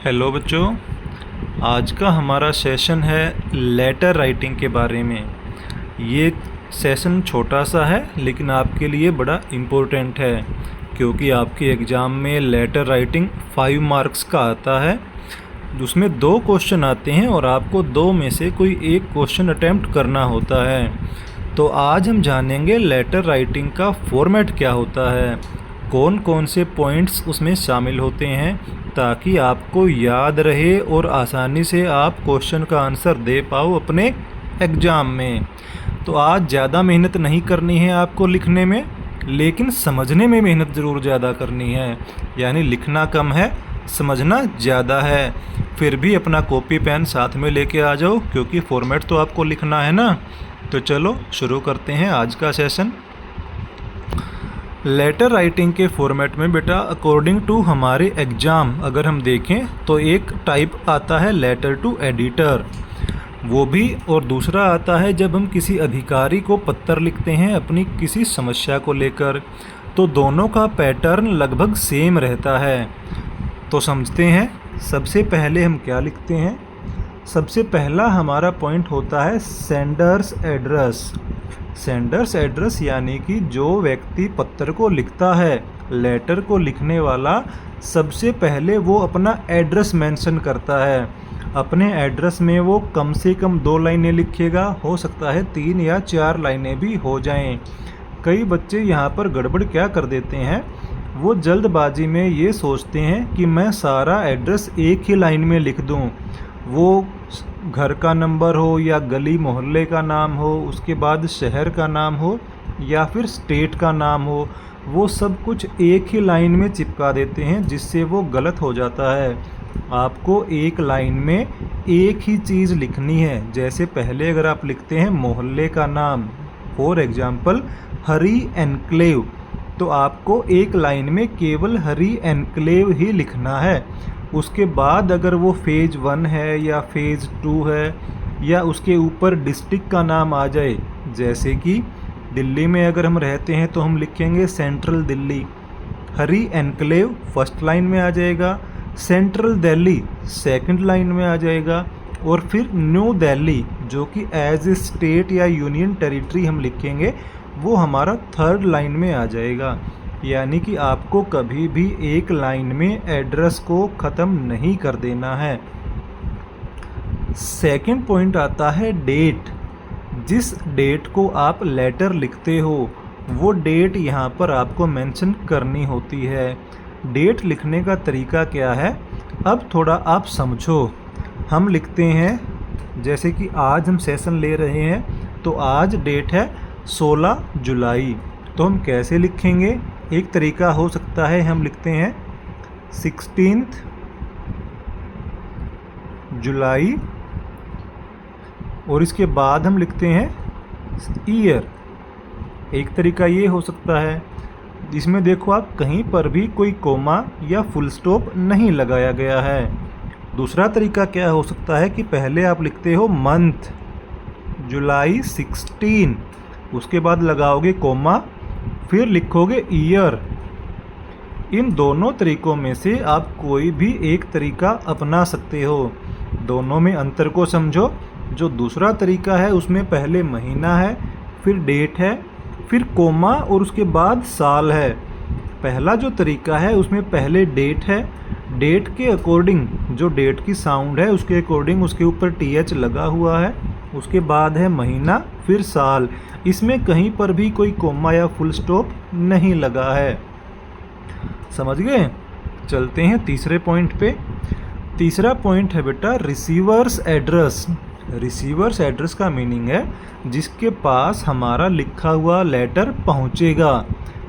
Hello बच्चों, आज का हमारा सेशन है लेटर राइटिंग के बारे में। ये सेशन छोटा सा है लेकिन आपके लिए बड़ा इम्पोर्टेंट है, क्योंकि आपके एग्ज़ाम में लेटर राइटिंग 5 मार्क्स का आता है। उसमें 2 क्वेश्चन आते हैं और आपको 2 में से कोई एक क्वेश्चन अटेम्प्ट करना होता है। तो आज हम जानेंगे लेटर राइटिंग का फॉर्मेट क्या होता है, कौन कौन से पॉइंट्स उसमें शामिल होते हैं, ताकि आपको याद रहे और आसानी से आप क्वेश्चन का आंसर दे पाओ अपने एग्ज़ाम में। तो आज ज़्यादा मेहनत नहीं करनी है आपको लिखने में, लेकिन समझने में मेहनत ज़रूर ज़्यादा करनी है। यानी लिखना कम है, समझना ज़्यादा है। फिर भी अपना कॉपी पेन साथ में लेके आ जाओ, क्योंकि फॉर्मेट तो आपको लिखना है ना। तो चलो शुरू करते हैं आज का सेशन। लेटर राइटिंग के फॉर्मेट में बेटा अकॉर्डिंग टू हमारे एग्ज़ाम अगर हम देखें तो एक टाइप आता है लेटर टू एडिटर, वो भी, और दूसरा आता है जब हम किसी अधिकारी को पत्र लिखते हैं अपनी किसी समस्या को लेकर। तो दोनों का पैटर्न लगभग सेम रहता है। तो समझते हैं, सबसे पहले हम क्या लिखते हैं। सबसे पहला हमारा पॉइंट होता है सेंडर्स एड्रेस। सेंडर्स एड्रेस यानी कि जो व्यक्ति पत्र को लिखता है, लेटर को लिखने वाला, सबसे पहले वो अपना एड्रेस मेंशन करता है। अपने एड्रेस में वो कम से कम 2 लाइनें लिखेगा, हो सकता है 3 या 4 लाइनें भी हो जाएं। कई बच्चे यहाँ पर गड़बड़ क्या कर देते हैं, वो जल्दबाजी में ये सोचते हैं कि मैं सारा एड्रेस एक ही लाइन में लिख दूँ। वो घर का नंबर हो या गली मोहल्ले का नाम हो, उसके बाद शहर का नाम हो या फिर स्टेट का नाम हो, वो सब कुछ एक ही लाइन में चिपका देते हैं, जिससे वो गलत हो जाता है। आपको एक लाइन में एक ही चीज़ लिखनी है। जैसे पहले अगर आप लिखते हैं मोहल्ले का नाम, फॉर एग्जाम्पल हरी एनक्लेव, तो आपको एक लाइन में केवल हरी एनक्लेव ही लिखना है। उसके बाद अगर वो फेज़ 1 है या फेज़ 2 है या उसके ऊपर डिस्ट्रिक्ट का नाम आ जाए, जैसे कि दिल्ली में अगर हम रहते हैं तो हम लिखेंगे सेंट्रल दिल्ली, हरी एनक्लेव फर्स्ट लाइन में आ जाएगा, सेंट्रल दिल्ली सेकंड लाइन में आ जाएगा, और फिर न्यू दिल्ली जो कि एज ए स्टेट या यूनियन टेरिटरी हम लिखेंगे, वो हमारा 3rd लाइन में आ जाएगा। यानी कि आपको कभी भी एक लाइन में एड्रेस को ख़त्म नहीं कर देना है। सेकंड पॉइंट आता है डेट। जिस डेट को आप लेटर लिखते हो वो डेट यहाँ पर आपको मेंशन करनी होती है। डेट लिखने का तरीका क्या है, अब थोड़ा आप समझो। हम लिखते हैं, जैसे कि आज हम सेशन ले रहे हैं तो आज डेट है 16 जुलाई, तो हम कैसे लिखेंगे। एक तरीका हो सकता है, हम लिखते हैं 16 जुलाई और इसके बाद हम लिखते हैं ईयर। एक तरीका ये हो सकता है, जिसमें देखो आप कहीं पर भी कोई कोमा या फुल स्टॉप नहीं लगाया गया है। दूसरा तरीका क्या हो सकता है कि पहले आप लिखते हो मंथ, जुलाई 16, उसके बाद लगाओगे कोमा, फिर लिखोगे ईयर। इन दोनों तरीकों में से आप कोई भी एक तरीका अपना सकते हो। दोनों में अंतर को समझो। जो दूसरा तरीका है उसमें पहले महीना है, फिर डेट है, फिर कोमा और उसके बाद साल है। पहला जो तरीका है उसमें पहले डेट है, डेट के अकॉर्डिंग जो डेट की साउंड है उसके अकॉर्डिंग उसके ऊपर TH लगा हुआ है, उसके बाद है महीना, फिर साल। इसमें कहीं पर भी कोई कोमा या फुल स्टॉप नहीं लगा है। समझ गए। चलते हैं तीसरे पॉइंट पे। तीसरा पॉइंट है बेटा रिसीवर्स एड्रेस। रिसीवर्स एड्रेस का मीनिंग है जिसके पास हमारा लिखा हुआ लेटर पहुंचेगा।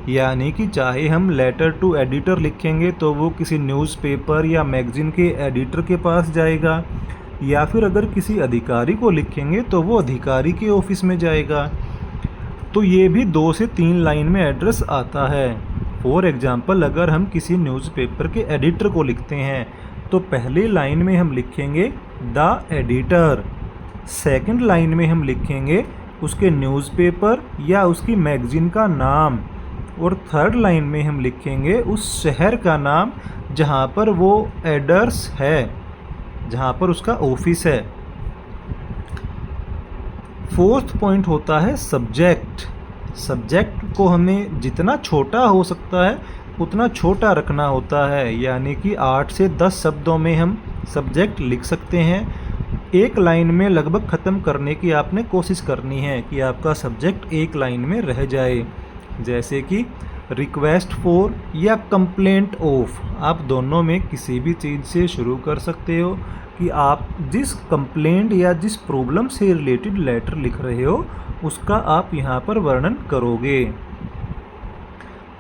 यानी कि चाहे हम लेटर टू एडिटर लिखेंगे तो वो किसी न्यूज़पेपर या मैगज़ीन के एडिटर के पास जाएगा, या फिर अगर किसी अधिकारी को लिखेंगे तो वो अधिकारी के ऑफिस में जाएगा। तो ये भी 2 से 3 लाइन में एड्रेस आता है। फॉर एग्जांपल अगर हम किसी न्यूज़पेपर के एडिटर को लिखते हैं तो पहली लाइन में हम लिखेंगे द एडिटर, सेकंड लाइन में हम लिखेंगे उसके न्यूज़पेपर या उसकी मैगज़ीन का नाम, और थर्ड लाइन में हम लिखेंगे उस शहर का नाम जहाँ पर वो एड्रेस है, जहाँ पर उसका ऑफिस है। फोर्थ पॉइंट होता है सब्जेक्ट। सब्जेक्ट को हमें जितना छोटा हो सकता है उतना छोटा रखना होता है, यानी कि 8 से 10 शब्दों में हम सब्जेक्ट लिख सकते हैं। एक लाइन में लगभग ख़त्म करने की आपने कोशिश करनी है कि आपका सब्जेक्ट एक लाइन में रह जाए, जैसे कि रिक्वेस्ट फॉर या कंप्लेंट ऑफ। आप दोनों में किसी भी चीज़ से शुरू कर सकते हो कि आप जिस कंप्लेंट या जिस प्रॉब्लम से रिलेटेड लेटर लिख रहे हो उसका आप यहाँ पर वर्णन करोगे।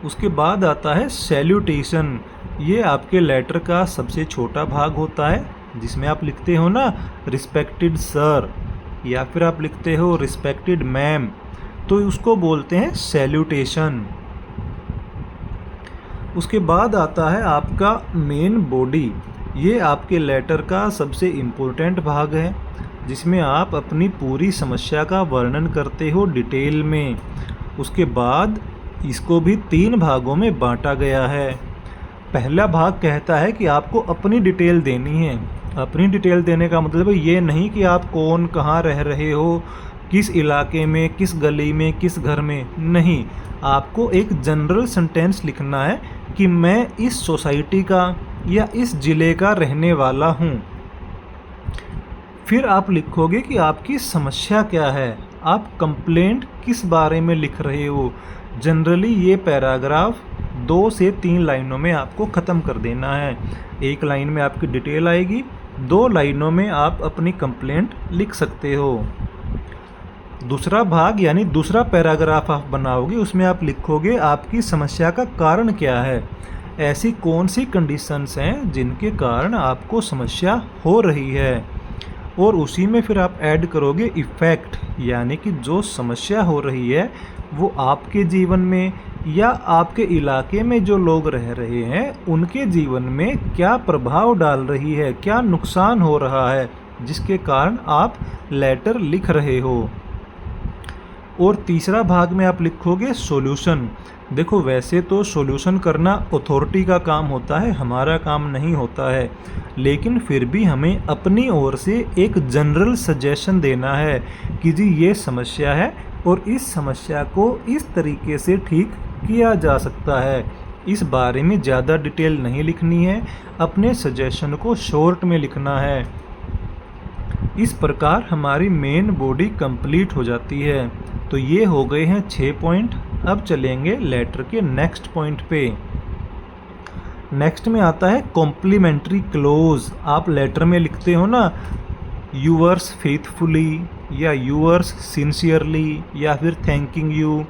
उसके बाद आता है सैल्यूटेशन। ये आपके लेटर का सबसे छोटा भाग होता है, जिसमें आप लिखते हो ना रिस्पेक्टेड सर, या फिर आप लिखते हो रिस्पेक्टेड मैम, तो उसको बोलते हैं सैल्यूटेशन। उसके बाद आता है आपका मेन बॉडी। ये आपके लेटर का सबसे इम्पोर्टेंट भाग है, जिसमें आप अपनी पूरी समस्या का वर्णन करते हो डिटेल में। उसके बाद इसको भी 3 भागों में बांटा गया है। पहला भाग कहता है कि आपको अपनी डिटेल देनी है। अपनी डिटेल देने का मतलब ये नहीं कि आप कौन कहाँ रह रहे हो, किस इलाके में, किस गली में, किस घर में, नहीं। आपको एक जनरल सेंटेंस लिखना है कि मैं इस सोसाइटी का या इस ज़िले का रहने वाला हूँ। फिर आप लिखोगे कि आपकी समस्या क्या है, आप कंप्लेंट किस बारे में लिख रहे हो। जनरली ये पैराग्राफ 2 से 3 लाइनों में आपको ख़त्म कर देना है। एक लाइन में आपकी डिटेल आएगी, 2 लाइनों में आप अपनी कंप्लेंट लिख सकते हो। दूसरा भाग यानी दूसरा पैराग्राफ आप बनाओगे, उसमें आप लिखोगे आपकी समस्या का कारण क्या है। ऐसी कौन सी कंडीशंस हैं जिनके कारण आपको समस्या हो रही है, और उसी में फिर आप ऐड करोगे इफ़ेक्ट, यानी कि जो समस्या हो रही है वो आपके जीवन में या आपके इलाके में जो लोग रह रहे हैं उनके जीवन में क्या प्रभाव डाल रही है, क्या नुकसान हो रहा है, जिसके कारण आप लेटर लिख रहे हो। और तीसरा भाग में आप लिखोगे सॉल्यूशन। देखो, वैसे तो सॉल्यूशन करना अथॉरिटी का काम होता है, हमारा काम नहीं होता है, लेकिन फिर भी हमें अपनी ओर से एक जनरल सजेशन देना है कि जी ये समस्या है और इस समस्या को इस तरीके से ठीक किया जा सकता है। इस बारे में ज़्यादा डिटेल नहीं लिखनी है, अपने सजेशन को शॉर्ट में लिखना है। इस प्रकार हमारी मेन बॉडी कंप्लीट हो जाती है। तो ये हो गए हैं 6 पॉइंट। अब चलेंगे लेटर के नेक्स्ट पॉइंट पे। नेक्स्ट में आता है कॉम्प्लीमेंट्री क्लोज। आप लेटर में लिखते हो ना यूअर्स फेथफुली या यूअर्स सिंसियरली या फिर थैंकिंग यू,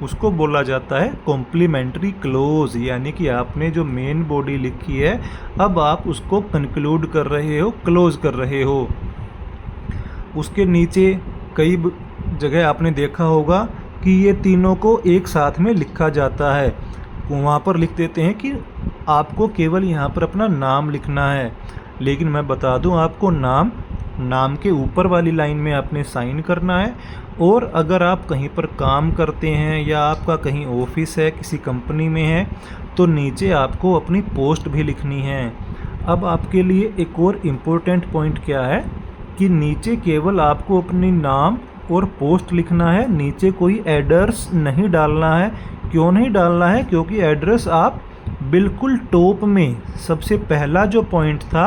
उसको बोला जाता है कॉम्प्लीमेंट्री क्लोज। यानी कि आपने जो मेन बॉडी लिखी है अब आप उसको कंक्लूड कर रहे हो, क्लोज कर रहे हो। उसके नीचे कई जगह आपने देखा होगा कि ये तीनों को एक साथ में लिखा जाता है। वहाँ पर लिख देते हैं कि आपको केवल यहाँ पर अपना नाम लिखना है, लेकिन मैं बता दूँ आपको नाम के ऊपर वाली लाइन में आपने साइन करना है। और अगर आप कहीं पर काम करते हैं या आपका कहीं ऑफिस है, किसी कंपनी में है, तो नीचे आपको अपनी पोस्ट भी लिखनी है। अब आपके लिए एक और इम्पोर्टेंट पॉइंट क्या है कि नीचे केवल आपको अपनी नाम और पोस्ट लिखना है, नीचे कोई एड्रेस नहीं डालना है। क्यों नहीं डालना है? क्योंकि एड्रेस आप बिल्कुल टॉप में सबसे पहला जो पॉइंट था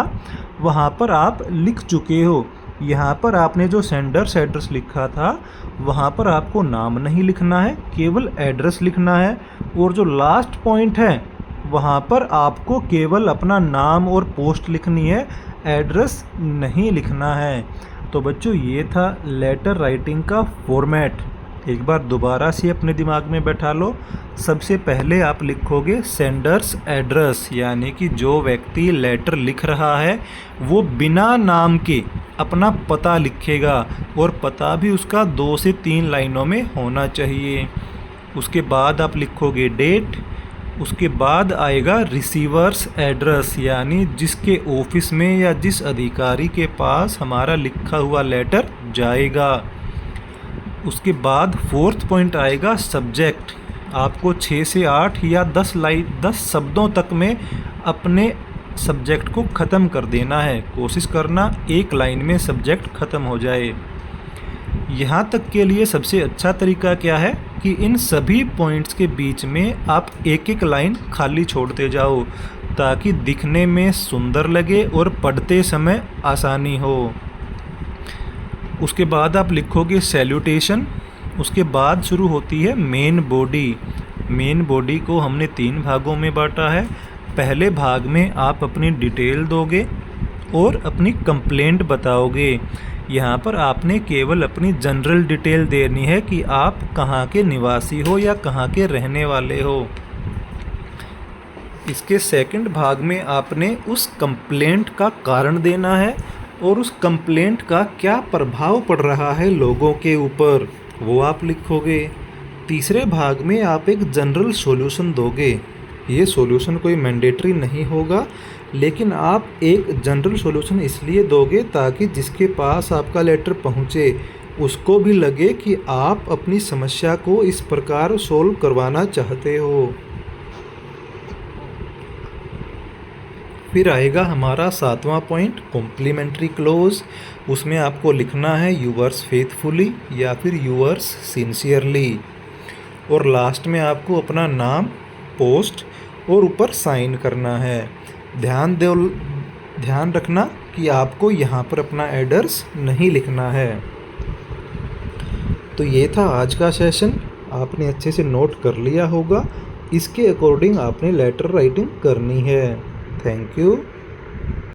वहाँ पर आप लिख चुके हो। यहाँ पर आपने जो सेंडर्स एड्रेस लिखा था वहाँ पर आपको नाम नहीं लिखना है, केवल एड्रेस लिखना है। और जो लास्ट पॉइंट है वहाँ पर आपको केवल अपना नाम और पोस्ट लिखनी है, एड्रेस नहीं लिखना है। तो बच्चों ये था लेटर राइटिंग का फॉर्मेट। एक बार दोबारा से अपने दिमाग में बैठा लो। सबसे पहले आप लिखोगे सेंडर्स एड्रेस, यानी कि जो व्यक्ति लेटर लिख रहा है वो बिना नाम के अपना पता लिखेगा, और पता भी उसका 2 से 3 लाइनों में होना चाहिए। उसके बाद आप लिखोगे डेट। उसके बाद आएगा रिसीवर्स एड्रेस, यानी जिसके ऑफिस में या जिस अधिकारी के पास हमारा लिखा हुआ लेटर जाएगा। उसके बाद 4th पॉइंट आएगा सब्जेक्ट। आपको 6 से 8 या 10 शब्दों तक में अपने सब्जेक्ट को ख़त्म कर देना है। कोशिश करना एक लाइन में सब्जेक्ट ख़त्म हो जाए। यहाँ तक के लिए सबसे अच्छा तरीका क्या है कि इन सभी पॉइंट्स के बीच में आप एक एक लाइन खाली छोड़ते जाओ, ताकि दिखने में सुंदर लगे और पढ़ते समय आसानी हो। उसके बाद आप लिखोगे सैल्यूटेशन। उसके बाद शुरू होती है मेन बॉडी। मेन बॉडी को हमने 3 भागों में बांटा है। पहले भाग में आप अपनी डिटेल दोगे और अपनी कंप्लेंट बताओगे। यहाँ पर आपने केवल अपनी जनरल डिटेल देनी है कि आप कहाँ के निवासी हो या कहाँ के रहने वाले हो। इसके सेकंड भाग में आपने उस कंप्लेंट का कारण देना है और उस कंप्लेंट का क्या प्रभाव पड़ रहा है लोगों के ऊपर, वो आप लिखोगे। तीसरे भाग में आप एक जनरल सॉल्यूशन दोगे। ये सॉल्यूशन कोई मैंडेटरी नहीं होगा, लेकिन आप एक जनरल सॉल्यूशन इसलिए दोगे ताकि जिसके पास आपका लेटर पहुँचे उसको भी लगे कि आप अपनी समस्या को इस प्रकार सॉल्व करवाना चाहते हो। फिर आएगा हमारा 7वां पॉइंट, कॉम्प्लीमेंट्री क्लोज। उसमें आपको लिखना है यूअर्स फेथफुली या फिर यूअर्स सिंसियरली। और लास्ट में आपको अपना नाम, पोस्ट और ऊपर साइन करना है। ध्यान रखना कि आपको यहाँ पर अपना एड्रेस नहीं लिखना है। तो ये था आज का सेशन। आपने अच्छे से नोट कर लिया होगा। इसके अकॉर्डिंग आपने लेटर राइटिंग करनी है। Thank you.